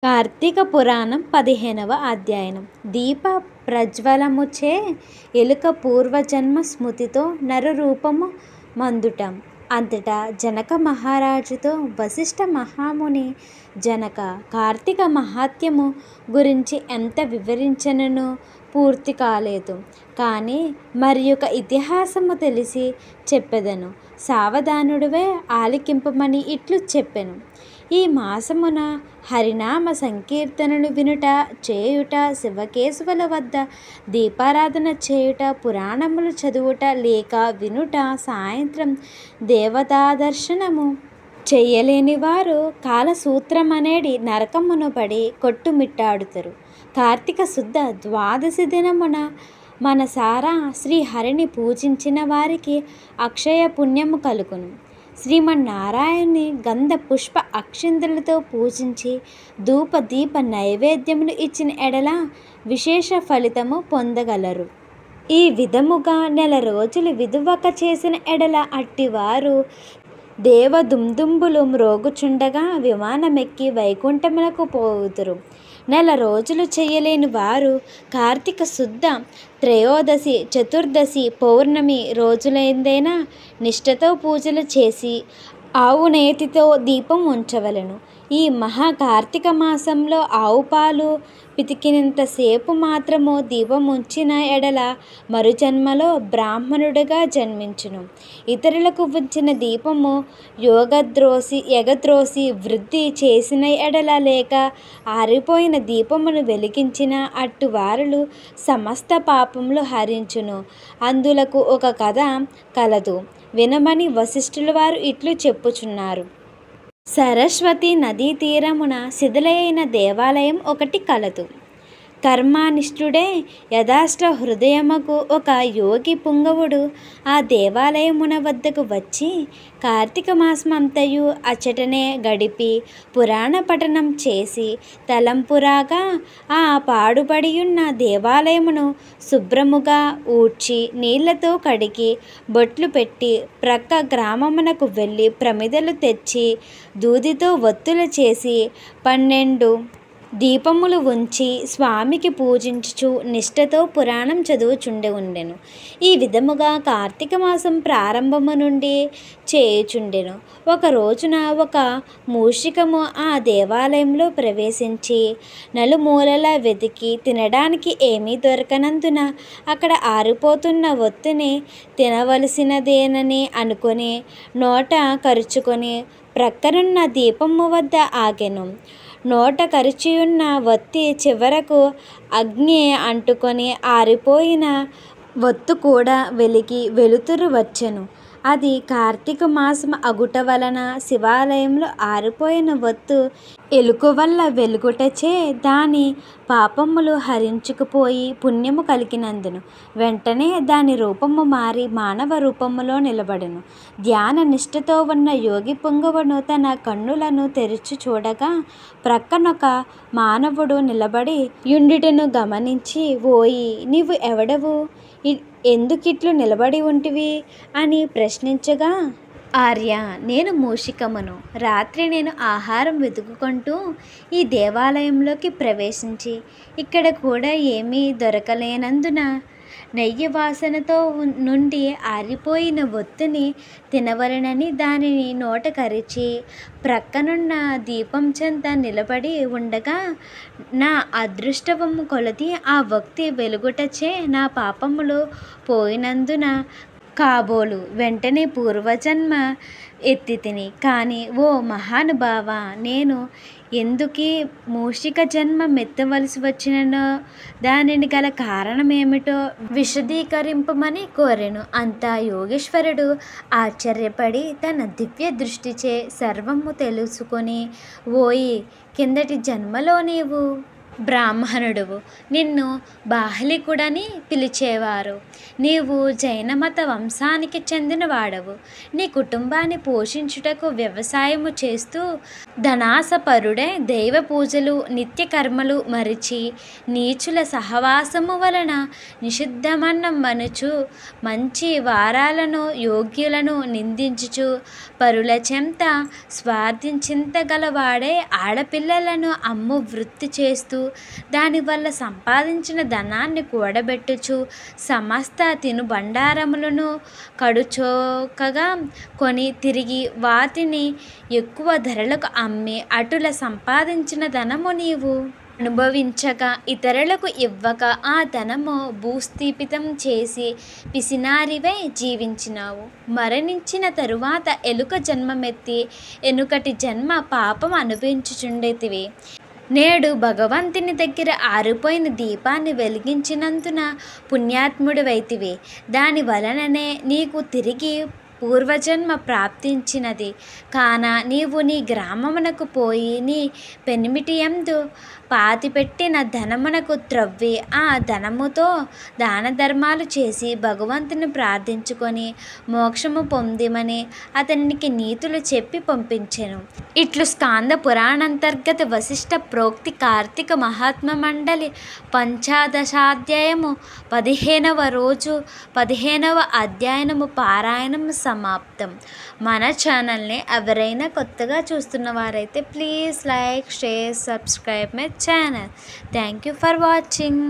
కార్తీక పురాణం 15వ అధ్యాయం. దీప ప్రజ్వలముచే ఎలుక పూర్వజన్మ స్మృతితో నరరూపము మందుట. అంతటా జనక మహారాజుతో వశిష్ఠ మహాముని, జనక, కార్తీక మహాత్మ్యము గురించి ఎంత వివరించినను పూర్తి కాలేదు. కానీ మరి ఒక ఇతిహాసము తెలిసి చెప్పెదను, సావధానుడివై ఆలికింపమని ఇట్లు చెప్పెను. ఈ మాసమున హరినామ సంకీర్తనను వినుట, చేయుట, శివకేశవుల వద్ద దీపారాధన చేయుట, పురాణములు చదువుట లేక వినుట, సాయంత్రం దేవతాదర్శనము చెయ్యలేని వారు కాలసూత్రమనేడి నరకమును పడి కొట్టుమిట్టాడుతారు. కార్తీక శుద్ధ ద్వాదశి దినమున మనసారా శ్రీహరిని పూజించిన వారికి అక్షయ పుణ్యము కలుగును. శ్రీమన్నారాయణుని గంధ పుష్ప అక్షింతలతో పూజించి ధూప దీప నైవేద్యములు ఇచ్చిన ఎడల విశేష ఫలితము పొందగలరు. ఈ విధముగా నెల రోజులు విధువక చేసిన ఎడల అట్టివారు దేవదుందుంబులు మ్రోగుచుండగా విమానమెక్కి వైకుంఠమునకు పోవుదురు. నెల రోజులు చేయలేని వారు కార్తీక శుద్ధ త్రయోదశి, చతుర్దశి, పౌర్ణమి రోజులైందైనా నిష్ఠతో పూజలు చేసి ఆవు నేతితో దీపం ఉంచవలెను. ఈ మహా కార్తీక మాసంలో ఆవు పాలు పితికినంతసేపు మాత్రము దీపం ఉంచిన ఎడల మరుజన్మలో బ్రాహ్మణుడిగా జన్మించును. ఇతరులకు ఉంచిన దీపము ఎగద్రోసి వృద్ధి చేసిన ఎడల లేక ఆరిపోయిన దీపమును వెలిగించిన అట్టువారులు సమస్త పాపములు హరించును. అందులకు ఒక కథ కలదు, వినమని వశిష్ఠుల వారు ఇట్లు చెప్పుచున్నారు. సరస్వతి నదీ తీరమున శిథిలైన దేవాలయం ఒకటి కలదు. కర్మానిష్ఠుడే యథాష్ట హృదయముకు ఒక యోగి పుంగవుడు ఆ దేవాలయమున వద్దకు వచ్చి కార్తీక మాసమంతయు అచ్చటనే గడిపి పురాణ పఠనం చేసి తలంపురాగా ఆ పాడుపడియున్న దేవాలయమును శుభ్రముగా ఊడ్చి నీళ్లతో కడిగి బొట్లు పెట్టి ప్రక్క గ్రామమునకు వెళ్ళి ప్రమిదలు తెచ్చి దూదితో ఒత్తులు చేసి 12 దీపములు ఉంచి స్వామికి పూజించుచు నిష్ఠతో పురాణం చదువుచుండి ఉండెను. ఈ విధముగా కార్తీక మాసం ప్రారంభము నుండి చేయుచుండెను. ఒక రోజున ఒక మూషికము ఆ దేవాలయంలో ప్రవేశించి నలుమూలలా వెతికి తినడానికి ఏమీ దొరకనందున అక్కడ ఆరిపోతున్న ఒత్తిని తినవలసినదేనని అనుకొని నోట కరుచుకొని ప్రక్కనున్న దీపము వద్ద ఆగెను. నోట కరిచియున్న ఒత్తి చివరకు అగ్ని అంటుకొని ఆరిపోయిన ఒత్తు కూడా వెలిగి వెలుతురు వచ్చెను. అది కార్తీక మాసం అగుట వలన శివాలయంలో ఆరిపోయిన ఒత్తు ఎలుక వల్ల వెలుగుటచే దాని పాపములు హరించుకుపోయి పుణ్యము కలిగినందును వెంటనే దాని రూపము మారి మానవ రూపములో నిలబడెను. ధ్యాన నిష్ఠతో ఉన్న యోగి పుంగవుడు తన కన్నులను తెరిచి చూడగా ప్రక్కనొక మానవుడు నిలబడి యుండుటను గమనించి, ఓయి, నీవు ఎవడవు? ఎందుకిట్లు నిలబడి ఉంటివి అని ప్రశ్నించగా, ఆర్య, నేను మూషికమును. రాత్రి నేను ఆహారం వెతుక్కుంటూ ఈ దేవాలయంలోకి ప్రవేశించి ఇక్కడ కూడా ఏమీ దొరకలేనందున నెయ్యి వాసనతో నుండి ఆరిపోయిన ఒత్తిని తినవలనని దానిని నోట కరిచి ప్రక్కనున్న దీపం చెంత నిలబడి ఉండగా నా అదృష్టవము కొలది ఆ ఒత్తి వెలుగుటచే నా పాపములు పోయినందున కాబోలు వెంటనే పూర్వజన్మ ఎత్తి తిని. కానీ ఓ మహానుభావ, నేను ఎందుకీ మూషిక జన్మ మెత్తవలసి వచ్చినో దానిని గల కారణమేమిటో విశదీకరింపమని కోరెను. అంతా యోగేశ్వరుడు ఆశ్చర్యపడి తన దివ్య దృష్టిచే సర్వము తెలుసుకొని, ఓయి, కిందటి జన్మలో నీవు బ్రాహ్మణుడువు. నిన్ను బాహ్లికుడని పిలిచేవారు. నీవు జైనమత వంశానికి చెందినవాడవు. నీ కుటుంబాన్ని పోషించుటకు వ్యవసాయము చేస్తూ ధనాసపరుడై దైవ పూజలు నిత్య కర్మలు మరిచి నీచుల సహవాసము వలన నిషిద్ధమన్నం మనుచు మంచి వారాలను యోగ్యులను నిందించుచు పరుల చెంత స్వార్థించింతగలవాడై ఆడపిల్లలను అమ్ము వృత్తి చేస్తూ దానివల్ల సంపాదించిన ధనాన్ని కూడబెట్టుచు సమస్త తినుబండారములను కడుచోకగా కొని తిరిగి వాటిని ఎక్కువ ధరలకు అమ్మి అటుల సంపాదించిన ధనము నీవు అనుభవించక ఇతరులకు ఇవ్వక ఆ ధనము భూస్థాపితం చేసి పిసినారివై జీవించినావు. మరణించిన తరువాత ఎలుక జన్మమెత్తి ఎనుకటి జన్మ పాపం అనుభవించుచుండేతివి. నేడు భగవంతుని దగ్గర ఆరిపోయిన దీపాన్ని వెలిగించినందున పుణ్యాత్ముడివైతివి. దాని వలననే నీకు తిరిగి పూర్వజన్మ ప్రాప్తించినది. కాన నీవు నీ గ్రామమునకు పోయి నీ పెనిమిటియందు పాతిపెట్టిన ధనమునకు త్రవ్వి ఆ ధనముతో దాన ధర్మాలు చేసి భగవంతుని ప్రార్థించుకొని మోక్షము పొందిమని అతనికి నీతులు చెప్పి పంపించెను. ఇట్లు స్కాంద పురాణాంతర్గత వశిష్ఠ ప్రోక్తి కార్తీక మహాత్మ మండలి పంచాదశాధ్యాయము 15వ రోజు 15వ అధ్యాయనము పారాయణము సమాప్తం. మన ఛానల్ని ఎవరైనా కొత్తగా చూస్తున్న వారైతే please like, share, subscribe my channel. Thank you for watching.